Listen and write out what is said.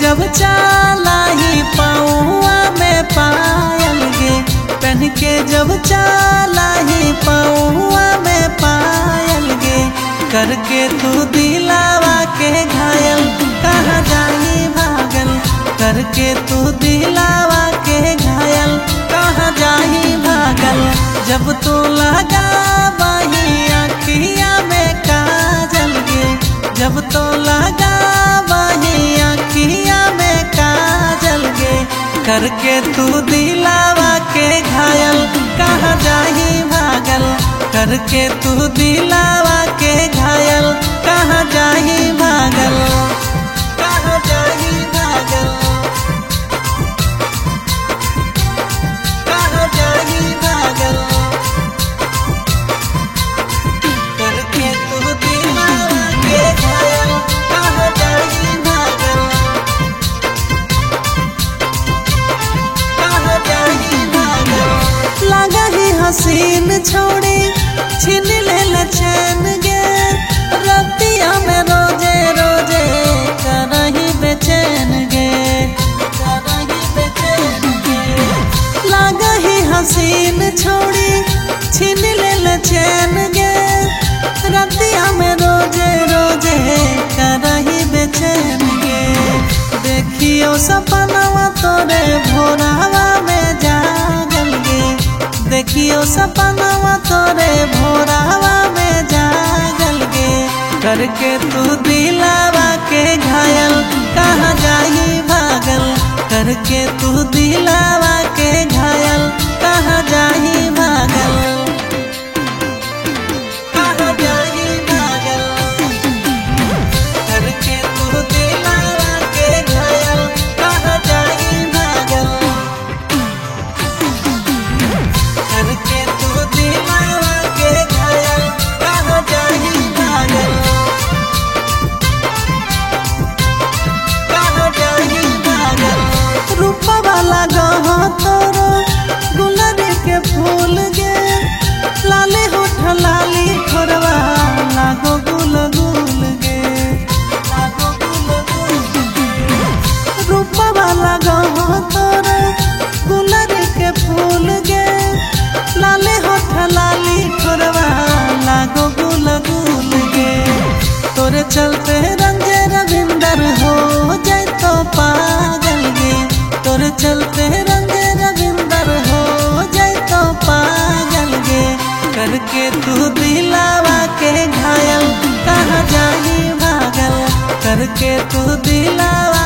जब चाला ही पौआ में पायल गे, पहन के जब चाला ही पौआ में पायल गे, करके तू दिलावा के घायल कहाँ जाई भागल, करके तू दिलावा के घायल कहाँ जाई भागल। जब तू लगा वही अखिया में काजल गे, जब तो लगा वही अखिया में काजल गे, करके तू दिलावा के घायल कहाँ जाही भागल, करके तू दिलावा के घायल कहाँ जाही भागल, कहाँ जाही भागल, कहाँ जाही भागल, करके तू दिलावा के घायल कहाँ जाही भागल, कहाँ जाही भागल। लगा ही हसीन छोड़ी छीन ले चैन गे, रतिया में रोजे रोजे करही बेचैन गे, करही बेचैन गे। लगा ही हसीन छोड़ी छीन ले चैन गे, रतिया में रोजे रोजे करही बेचैन गे। देखियो सपनवा तोरे भोरावा में जागल गे, देखियो सपनवा तोरे भोरावा में जागल गे, करके तू दिलावा के घायल कहाँ जाही भागल, करके तू दिलावा के घायल कहाँ जाही भागल, कहाँ जाही भागल, करके तू दिलावा के घायल कहाँ जाही भागल, करके तू दिलावा के घायल कहाँ जाही भागल, कहाँ जाही भागल। रूपा वाला गहो तोरो गुलरी के फूल गे, लाले होठ लाली ठोरवा लागो गुल गुल गे, लागो गुल गुल गे। रूपा वाला गहो तोरो गुलरी के फूल गे, लाले होठ लाली ठोरवा लागो गुल गुल गे। तोरे चलते रंगे रविंदर हो जाए तो पागल गे, तोरे चलते रंगे रविंदर हो जाए तो पागल गे, करके तू दिलावा के घायल कहाँ जाही भागल, करके तू दिलावा